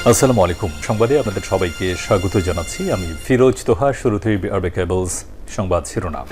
আসসালামু আলাইকুম। সংবাদে আপনাদের সবাইকে স্বাগত জানাচ্ছি। আমি ফিরোজ তোহা। শুরুতেই আরবে কেবলস সংবাদ শিরোনাম।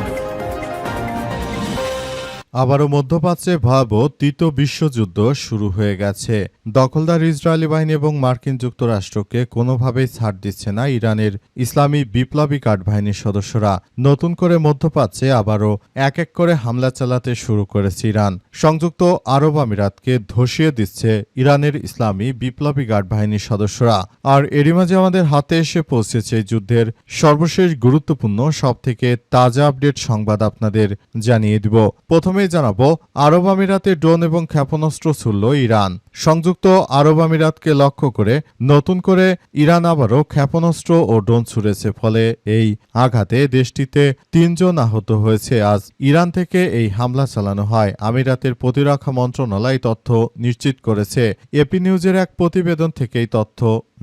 আবারও মধ্যপ্রাচ্যে ভয়াবহ তৃতীয় বিশ্বযুদ্ধ শুরু হয়ে গেছে। দখলদার ইসরায়েলি বাহিনী এবং মার্কিন যুক্তরাষ্ট্রকে কোনোভাবেই ছাড় দিচ্ছে না ইরানের ইসলামী বিপ্লবী গার্ড বাহিনীর সদস্যরা। নতুন করে মধ্যপ্রাচ্যে আবারও এক এক করে হামলা চালাতে শুরু করেছে ইরান। সংযুক্ত আরব আমিরাতকে ধসিয়ে দিচ্ছে ইরানের ইসলামী বিপ্লবী গার্ড বাহিনীর সদস্যরা। আর এরই মাঝে আমাদের হাতে এসে পৌঁছেছে যুদ্ধের সর্বশেষ গুরুত্বপূর্ণ সবথেকে তাজা আপডেট সংবাদ আপনাদের জানিয়ে দিব। প্রথমেই জানাবো, আরব আমিরাতে ড্রোন এবং ক্ষেপণাস্ত্র ছুড়ল ইরান। সংযুক্ত আরব আমিরাতকে লক্ষ্য করে নতুন করে ইরান আবারও ক্ষেপণাস্ত্র ও ড্রোন ছুড়েছে। ফলে এই আঘাতে দেশটিতে ৩ জন আহত হয়েছে। আজ ইরান থেকে এই হামলা চালানো হয়। আমিরাতের প্রতিরক্ষা মন্ত্রণালয় তথ্য নিশ্চিত করেছে। এপি নিউজের এক প্রতিবেদন থেকে এই তথ্য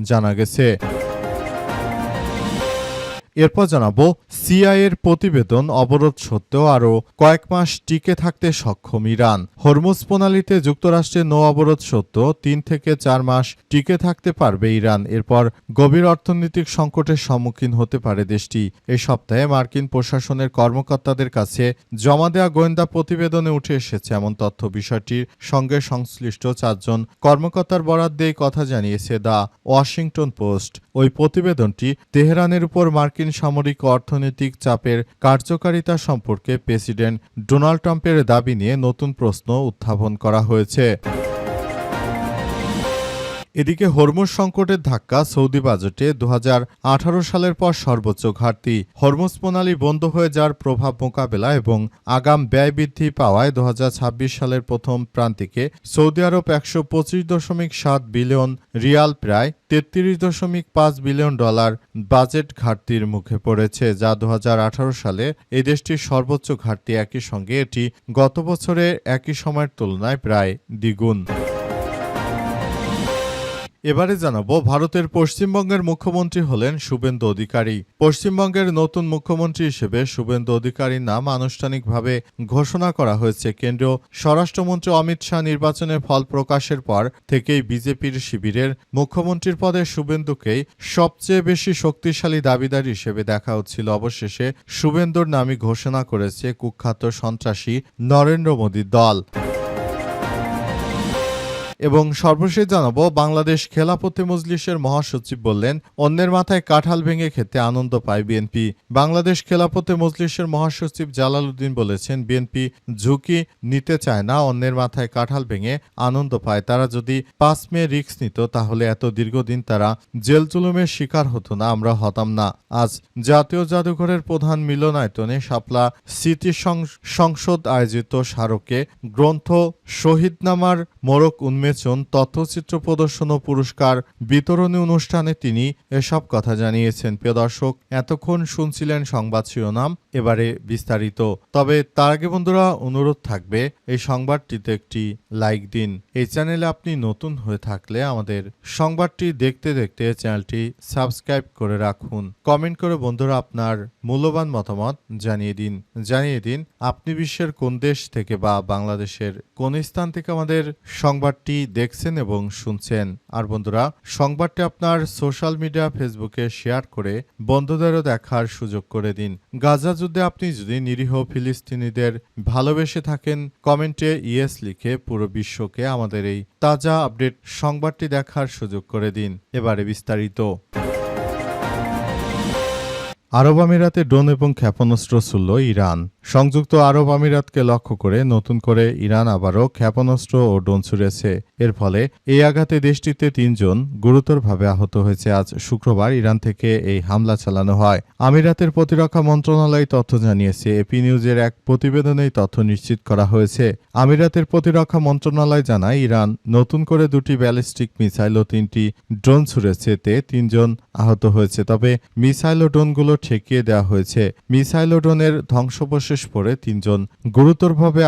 জানা গেছে। এরপর জানাবো, সিআইএর প্রতিবেদন অবরোধ সত্ত্বেও আরও কয়েক মাস টিকে থাকতে সক্ষম ইরান। হরমুজ প্রণালীতে যুক্তরাষ্ট্রের নৌ অবরোধ সত্ত্বেও ৩ থেকে ৪ মাস টিকে থাকতে পারবে ইরান। এরপর গভীর অর্থনৈতিক সংকটের সম্মুখীন হতে পারে দেশটি। এই সপ্তাহে মার্কিন প্রশাসনের কর্মকর্তাদের কাছে জমা দেওয়া গোয়েন্দা প্রতিবেদনে উঠে এসেছে এমন তথ্য। বিষয়টির সঙ্গে সংশ্লিষ্ট ৪ জন কর্মকর্তার বরাত দিয়ে কথা জানিয়েছে দ্য ওয়াশিংটন পোস্ট। ওই প্রতিবেদনটি তেহরানের উপর মার্কিন সামরিক ও অর্থনৈতিক চাপের কার্যকারিতা সম্পর্কে প্রেসিডেন্ট ডোনাল্ড ট্রাম্পের দাবি নিয়ে নতুন প্রশ্ন উত্থাপন করা হয়েছে। এদিকে হরমুজ সংকটের ধাক্কা সৌদি বাজেটে ২০১৮ সালের পর সর্বোচ্চ ঘাটতি। হরমুজ প্রণালী বন্ধ হয়ে যাওয়ার প্রভাব মোকাবেলা এবং আগাম ব্যয় বৃদ্ধি পাওয়ায় ২০২৬ সালের প্রথম প্রান্তিকে সৌদি আরব ১২৫.৭ বিলিয়ন রিয়াল প্রায় ৩৩.৫ বিলিয়ন ডলার বাজেট ঘাটতির মুখে পড়েছে, যা ২০১৮ সালে এই দেশটির সর্বোচ্চ ঘাটতি। একই সঙ্গে এটি গত বছরের একই সময়ের তুলনায় প্রায় দ্বিগুণ। এবারে জানাবো, ভারতের পশ্চিমবঙ্গের মুখ্যমন্ত্রী হলেন শুভেন্দু অধিকারী। পশ্চিমবঙ্গের নতুন মুখ্যমন্ত্রী হিসেবে শুভেন্দু অধিকারীর নাম আনুষ্ঠানিকভাবে ঘোষণা করা হয়েছে। কেন্দ্রীয় স্বরাষ্ট্রমন্ত্রী অমিত শাহ নির্বাচনের ফল প্রকাশের পর থেকেই বিজেপির শিবিরের মুখ্যমন্ত্রীর পদে শুভেন্দুকেই সবচেয়ে বেশি শক্তিশালী দাবিদার হিসেবে দেখা হচ্ছিল। অবশেষে শুভেন্দুর নামই ঘোষণা করেছে কুখ্যাত সন্ত্রাসী নরেন্দ্র মোদীর দল। এবং সর্বশেষ জানাবো, বাংলাদেশ খেলাফতে মজলিসের মহাসচিব বললেন, অন্যের মাথায় কাঁঠাল ভেঙে খেতে আনন্দ পায় বিএনপি। বাংলাদেশ খেলাফতে মজলিসের মহাসচিব জালাল উদ্দিন বলেছেন, বিএনপি ঝুঁকি নিতে চায় না, অন্যের মাথায় কাঁঠাল ভেঙে আনন্দ পায়। তারা যদি ৫ মে রিস্ক নিত তাহলে এত দীর্ঘদিন তারা জেল জুলুমের শিকার হতো না, আমরা হতাম না। আজ জাতীয় জাদুঘরের প্রধান মিলনায়তনে শাপলা স্মৃতি সংসদ আয়োজিত স্মারকে গ্রন্থ শহীদনামার মোড়ক উন্মোচন, তথ্যচিত্র প্রদর্শন ও পুরস্কার বিতরণী অনুষ্ঠানে তিনি এসব কথা জানিয়েছেন। প্রিয় দর্শক, এতক্ষণ শুনছিলেন সংবাদ শিরোনাম, এবারে বিস্তারিত। তবে তার আগে বন্ধুরা, অনুরোধ থাকবে এই সংবাদটিতে একটি লাইক দিন। এই চ্যানেলে আপনি নতুন হয়ে থাকলে আমাদের সংবাদটি দেখতে দেখতে চ্যানেলটি সাবস্ক্রাইব করে রাখুন। কমেন্ট করে বন্ধুরা আপনার মূল্যবান মতামত জানিয়ে দিন আপনি বিশ্বের কোন দেশ থেকে বা বাংলাদেশের কোন স্থান থেকে আমাদের সংবাদটি দেখছেন এবং শুনছেন। আর বন্ধুরা, সংবাদটি আপনার সোশ্যাল মিডিয়া ফেসবুকে শেয়ার করে বন্ধুদেরও দেখার সুযোগ করে দিন। গাজা যুদ্ধে আপনি যদি নিরীহ ফিলিস্তিনিদের ভালোবেসে থাকেন, কমেন্টে ইয়েস লিখে পুরো বিশ্বকে আমাদের এই তাজা আপডেট সংবাদটি দেখার সুযোগ করে দিন। এবারে বিস্তারিত। আরব আমিরাতে ড্রোন এবং ক্ষেপণাস্ত্র ছুড়ল ইরান। সংযুক্ত আরব আমিরাতকে লক্ষ্য করে নতুন করে ইরান আবারও ক্ষেপণাস্ত্র ও ড্রোন ছুড়েছে। এর ফলে এই আঘাতে দেশটিতে ৩ জন গুরুতরভাবে আহত হয়েছে। আজ শুক্রবার ইরান থেকে এই হামলা চালানো হয়। আমিরাতের প্রতিরক্ষা মন্ত্রণালয় তথ্য জানিয়েছে। এপি নিউজের এক প্রতিবেদনে তথ্য নিশ্চিত করা হয়েছে। আমিরাতের প্রতিরক্ষা মন্ত্রণালয় জানায়, ইরান নতুন করে 2টি ব্যালিস্টিক মিসাইল ও 3টি ড্রোন ছুড়েছে। এতে 3 জন আহত হয়েছে। তবে মিসাইল ও ড্রোনগুলো ঠেকিয়ে দেওয়া হয়েছে। মিসাইল ও ড্রোনের ধ্বংসবশেষ পড়ে 3 জন গুরুতরভাবে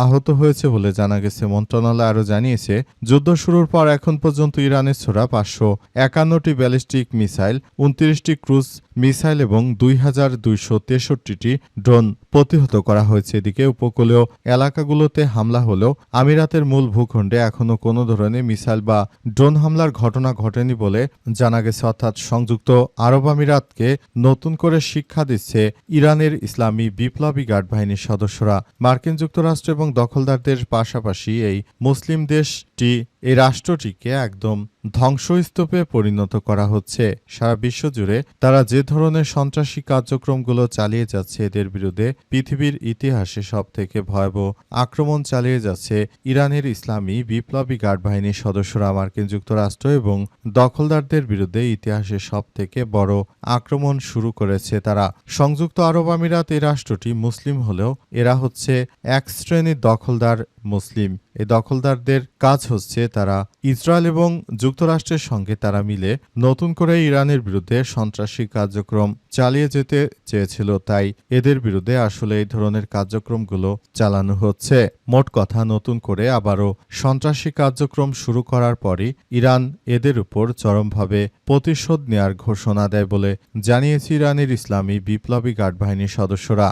আহত হয়েছে বলে জানা গেছে। মন্ত্রণালয় আরও জানিয়েছে, যুদ্ধ শুরুর পর এখন পর্যন্ত ইরানের ছোড়া ৫৫১টি ব্যালিস্টিক মিসাইল, ২৯টি ক্রুজ মিসাইল এবং ২,২৬৩টি ড্রোন প্রতিহত করা হয়েছে। এদিকে উপকূলীয় এলাকাগুলোতে হামলা হলেও আমিরাতের মূল ভূখণ্ডে এখনও কোনো ধরনের মিসাইল বা ড্রোন হামলার ঘটনা ঘটেনি বলে জানা গেছে। অর্থাৎ সংযুক্ত আরব আমিরাতকে নতুন করে শিক্ষা দিচ্ছে ইরানের ইসলামী বিপ্লবী গার্ড বাহিনীর সদস্যরা। মার্কিন যুক্তরাষ্ট্র এবং দখলদারদের পাশাপাশি এই মুসলিম দেশটি এই রাষ্ট্রটিকে একদম ধ্বংসস্তূপে পরিণত করা হচ্ছে। সারা বিশ্ব জুড়ে তারা যে ধরনের সন্ত্রাসী কার্যক্রমগুলো চালিয়ে যাচ্ছে, এদের বিরুদ্ধে পৃথিবীর ইতিহাসে সবথেকে ভয়াবহ আক্রমণ চালিয়ে যাচ্ছে ইরানের ইসলামী বিপ্লবী গার্ড বাহিনীর সদস্যরা। মার্কিন যুক্তরাষ্ট্র এবং দখলদারদের বিরুদ্ধে ইতিহাসে সবথেকে বড় আক্রমণ শুরু করেছে তারা। সংযুক্ত আরব আমিরাত এই রাষ্ট্রটি মুসলিম হলেও এরা হচ্ছে এক শ্রেণীর দখলদার মুসলিম। এই দখলদারদের কাজ হচ্ছে তারা ইসরায়েল এবং যুক্তরাষ্ট্রের সঙ্গে তারা মিলে নতুন করে ইরানের বিরুদ্ধে সন্ত্রাসী কার্যক্রম চালিয়ে যেতে চেয়েছিল, তাই এদের বিরুদ্ধে আসলে এই ধরনের কার্যক্রমগুলো চালানো হচ্ছে। মোট কথা, নতুন করে আবারও সন্ত্রাসী কার্যক্রম শুরু করার পরই ইরান এদের উপর চরমভাবে প্রতিশোধ নেয়ার ঘোষণা দেয় বলে জানিয়েছে ইরানের ইসলামী বিপ্লবী গার্ড বাহিনীর সদস্যরা।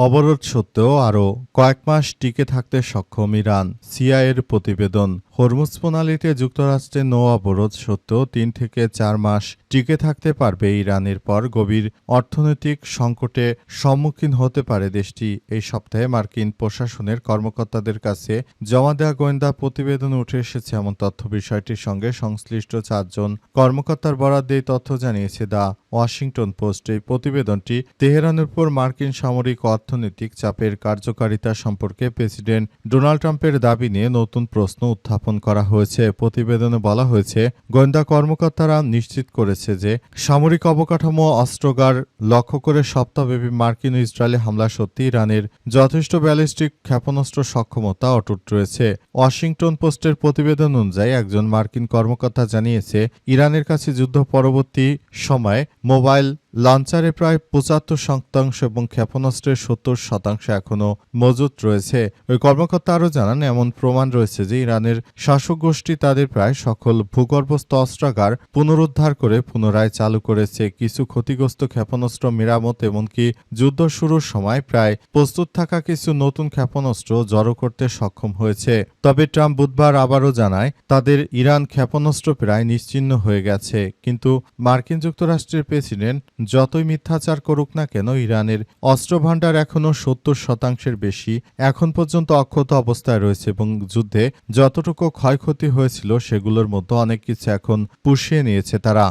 অবরোধ সত্ত্বেও আরও কয়েক মাস টিকে থাকতে সক্ষম ইরান, সিআইএর প্রতিবেদন। হরমুজ প্রণালীতে যুক্তরাষ্ট্রের নৌ অবরোধ সত্ত্বেও ৩ থেকে ৪ মাস টিকে থাকতে পারবে ইরানের পর গভীর অর্থনৈতিক সংকটে সম্মুখীন হতে পারে দেশটি। এই সপ্তাহে মার্কিন প্রশাসনের কর্মকর্তাদের কাছে জমা দেওয়া গোয়েন্দা প্রতিবেদনে উঠে এসেছে এমন তথ্য। বিষয়টির সঙ্গে সংশ্লিষ্ট ৪ জন কর্মকর্তার বরাত দিয়ে তথ্য জানিয়েছে দ্য ওয়াশিংটন পোস্ট। এই প্রতিবেদনটি তেহরানের উপর মার্কিন সামরিক অর্থনৈতিক চাপের কার্যকারিতা সম্পর্কে প্রেসিডেন্ট ডোনাল্ড ট্রাম্পের দাবি নিয়ে নতুন প্রশ্ন উত্থাপন করা হয়েছে। প্রতিবেদনে বলা হয়েছে, গোয়েন্দা কর্মকর্তারা নিশ্চিত করেছে যে সামরিক অবকাঠামো অস্ত্রাগার লক্ষ্য করে সপ্তাহব্যাপী মার্কিন ও ইসরায়েলি হামলা সত্যি ইরানের যথেষ্ট ব্যালিস্টিক ক্ষেপণাস্ত্র সক্ষমতা অটুট রয়েছে। ওয়াশিংটন পোস্টের প্রতিবেদন অনুযায়ী একজন মার্কিন কর্মকর্তা জানিয়েছে, ইরানের কাছে যুদ্ধ পরবর্তী সময়ে মোবাইল লঞ্চারে প্রায় ৭৫% এবং ক্ষেপণাস্ত্রের ৭০% এখনও মজুত রয়েছে। ওই কর্মকর্তা আরও জানান, এমন প্রমাণ রয়েছে যে ইরানের শাসক গোষ্ঠী তাদের প্রায় সকল ভূগর্ভস্থ অস্ত্রাগার পুনরুদ্ধার করে পুনরায় চালু করেছে। কিছু ক্ষতিগ্রস্ত ক্ষেপণাস্ত্র মেরামত, এমনকি যুদ্ধ শুরুর সময় প্রায় প্রস্তুত থাকা কিছু নতুন ক্ষেপণাস্ত্র জড়ো করতে সক্ষম হয়েছে। তবে ট্রাম্প বুধবার আবারও জানায়, তাদের ইরান ক্ষেপণাস্ত্র প্রায় নিশ্চিহ্ন হয়ে গেছে। কিন্তু মার্কিন যুক্তরাষ্ট্রের প্রেসিডেন্ট যতই মিথ্যাচার করুক না কেন, ইরানের অস্ত্রভাণ্ডার এখনও ৭০% বেশি এখন পর্যন্ত অক্ষত অবস্থায় রয়েছে এবং যুদ্ধে যতটুকু ক্ষয়ক্ষতি হয়েছিল সেগুলোর মধ্যে অনেক কিছু এখন পুষিয়ে নিয়েছে তারা।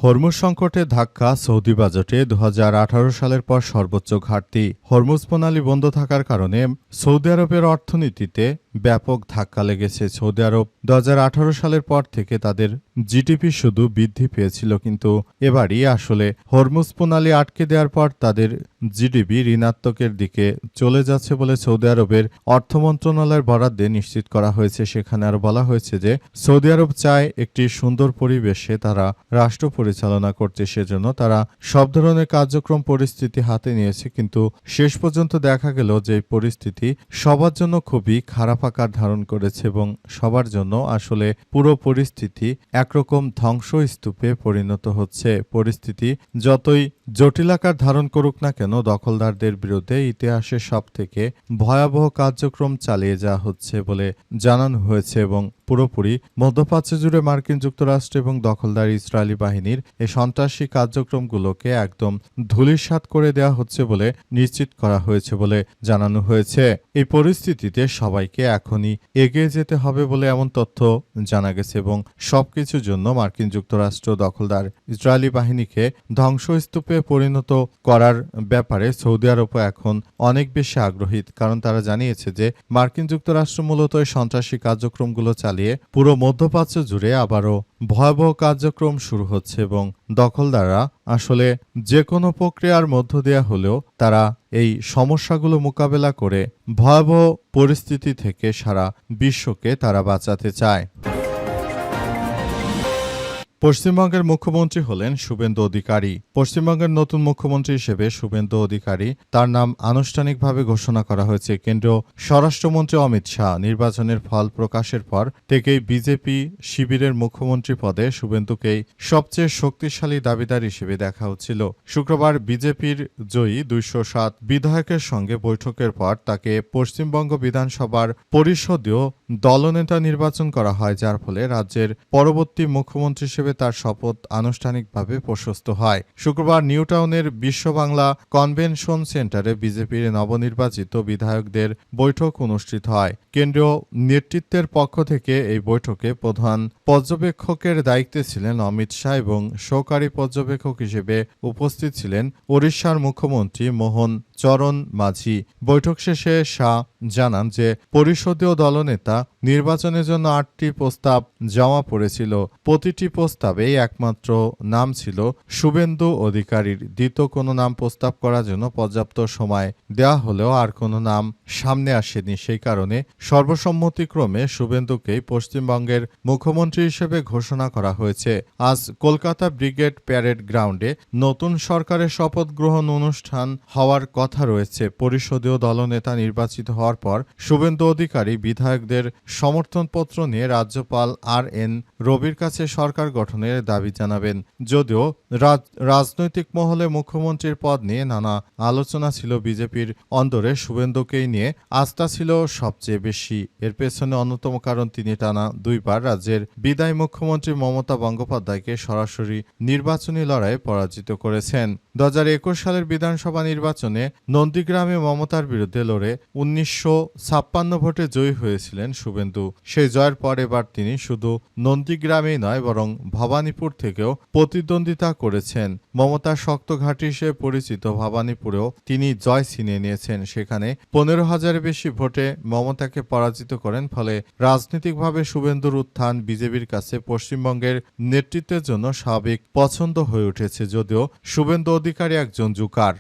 হরমুজ সংকটে ধাক্কা সৌদি বাজেটে ২০১৮ সালের পর সর্বোচ্চ ঘাটতি। হরমুজ প্রণালী বন্ধ থাকার কারণে সৌদি আরবের অর্থনীতিতে ব্যাপক ধাক্কা লেগেছে। সৌদি আরব ২০১৮ সালের পর থেকে তাদের জিডিপি শুধু বৃদ্ধি পেয়েছিল, কিন্তু এবারই আসলে হরমুজ প্রণালী আটকে দেওয়ার পর তাদের জিডিপি ঋণাত্মকের দিকে চলে যাচ্ছে বলে সৌদি আরবের অর্থ মন্ত্রণালয়ের বরাত দিয়ে নিশ্চিত করা হয়েছে। সেখানে আরও বলা হয়েছে যে সৌদি আরব চায় একটি সুন্দর পরিবেশে তারা রাষ্ট্র পরিচালনা করতে, সেজন্য তারা সব ধরনের কার্যক্রম পরিস্থিতি হাতে নিয়েছে। কিন্তু শেষ পর্যন্ত দেখা গেল যে পরিস্থিতি সবার জন্য খুবই খারাপ আকার ধারণ করেছে এবং সবার জন্য আসলে পুরো পরিস্থিতি একরকম ধ্বংসস্তূপে পরিণত হচ্ছে। পরিস্থিতি যতই জটিল আকার ধারণ করুক না কেন, দখলদারদের বিরুদ্ধে ইতিহাসের সবথেকে ভয়াবহ কার্যক্রম চালিয়ে যাওয়া হচ্ছে বলে জানানো হয়েছে এবং পুরোপুরি মধ্যপ্রাচ্য জুড়ে মার্কিন যুক্তরাষ্ট্র এবং দখলদার ইসরায়েলি বাহিনীর এই সন্ত্রাসী কার্যক্রমগুলোকে একদম ধূলিসাৎ করে দেওয়া হচ্ছে বলে নিশ্চিত করা হয়েছে বলে জানানো হয়েছে। এই পরিস্থিতিতে সবাইকে এখনই এগিয়ে যেতে হবে বলে এমন তথ্য জানা গেছে এবং সবকিছুর জন্য মার্কিন যুক্তরাষ্ট্র দখলদার ইসরায়েলি বাহিনীকে ধ্বংসস্তূপে পরিণত করার ব্যাপারে সৌদি আরবও এখন অনেক বেশি আগ্রহী, কারণ তারা জানিয়েছে যে মার্কিন যুক্তরাষ্ট্র মূলত এই সন্ত্রাসী কার্যক্রমগুলো চালিয়ে পুরো মধ্যপ্রাচ্য জুড়ে আবারও ভয়াবহ কার্যক্রম শুরু হচ্ছে এবং দখলদাররা আসলে যে কোনো প্রক্রিয়ার মধ্য দেয়া হলেও তারা এই সমস্যাগুলো মোকাবেলা করে ভয়াবহ পরিস্থিতি থেকে সারা বিশ্বকে তারা বাঁচাতে চায়। পশ্চিমবঙ্গের মুখ্যমন্ত্রী হলেন শুভেন্দু অধিকারী। পশ্চিমবঙ্গের নতুন মুখ্যমন্ত্রী হিসেবে শুভেন্দু অধিকারী তার নাম আনুষ্ঠানিকভাবে ঘোষণা করা হয়েছে। কেন্দ্রীয় স্বরাষ্ট্রমন্ত্রী অমিত শাহ নির্বাচনের ফল প্রকাশের পর থেকেই বিজেপি শিবিরের মুখ্যমন্ত্রী পদে শুভেন্দুকেই সবচেয়ে শক্তিশালী দাবিদার হিসেবে দেখা হচ্ছিল। শুক্রবার বিজেপির জয়ী 207 বিধায়কের সঙ্গে বৈঠকের পর তাকে পশ্চিমবঙ্গ বিধানসভার পরিষদীয় দলনেতা নির্বাচন করা হয়, যার ফলে রাজ্যের পরবর্তী মুখ্যমন্ত্রী হিসেবে তার শপথ আনুষ্ঠানিকভাবে প্রশস্ত হয়। শুক্রবার নিউটাউনের বিশ্ব বাংলা কনভেনশন সেন্টারে বিজেপির নবনির্বাচিত বিধায়কদের বৈঠক অনুষ্ঠিত হয়। কেন্দ্রীয় নেতৃত্বের পক্ষ থেকে এই বৈঠকে প্রধান পর্যবেক্ষকের দায়িত্বে ছিলেন অমিত শাহ এবং সহকারী পর্যবেক্ষক হিসেবে উপস্থিত ছিলেন ওড়িশার মুখ্যমন্ত্রী মোহন চরণ মাঝি। বৈঠক শেষে শাহ জানান যে পরিষদীয় দলনেতা নির্বাচনের জন্য 8টি প্রস্তাব জমা পড়েছিল। প্রতিটি প্রস্তাবেই একমাত্র নাম ছিল শুভেন্দু অধিকারীর। দ্বিতীয় কোনো নাম প্রস্তাব করার জন্য পর্যাপ্ত সময় দেওয়া হলেও আর কোনো নাম সামনে আসেনি। সেই কারণে সর্বসম্মতিক্রমে শুভেন্দুকেই পশ্চিমবঙ্গের মুখ্যমন্ত্রী হিসেবে ঘোষণা করা হয়েছে। আজ কলকাতা ব্রিগেড প্যারেড গ্রাউন্ডে নতুন সরকারের শপথ গ্রহণ অনুষ্ঠান হওয়ার কথা রয়েছে। পরিষদীয় দলনেতা নির্বাচিত হওয়ার পর শুভেন্দু অধিকারী বিধায়কদের সমর্থনপত্র নিয়ে রাজ্যপাল আর.এন. রবির কাছে সরকার গঠনের দাবি জানাবেন। যদিও রাজনৈতিক মহলে মুখ্যমন্ত্রীর পদ নিয়ে নানা আলোচনা ছিল, বিজেপির অন্দরে শুভেন্দুকেই নিয়ে আস্থা ছিল সবচেয়ে বেশি। এর পেছনে অন্যতম কারণ তিনি টানা 2বার রাজ্যের বিদায়ী মুখ্যমন্ত্রী মমতা বন্দ্যোপাধ্যায়কে সরাসরি নির্বাচনী লড়াইয়ে পরাজিত করেছেন। 2021 সালের বিধানসভা নির্বাচনে নন্দীগ্রামে মমতার বিরুদ্ধে লড়ে 1956 ভোটে জয়ী হয়েছিলেন শুভেন্দু। সেই জয়ের পর এবার তিনি শুধু নন্দীগ্রামেই নয় বরং ভবানীপুর থেকেও প্রতিদ্বন্দ্বিতা করেছেন। মমতার শক্ত ঘাঁটি হিসেবে পরিচিত ভবানীপুরেও তিনি জয় ছিনিয়ে নিয়েছেন। সেখানে 15,000-এর বেশি ভোটে মমতাকে পরাজিত করেন। ফলে রাজনৈতিকভাবে শুভেন্দুর উত্থান বিজেপির কাছে পশ্চিমবঙ্গের নেতৃত্বের জন্য স্বাভাবিক পছন্দ হয়ে উঠেছে। যদিও শুভেন্দু অধিকারী একজন জোকার।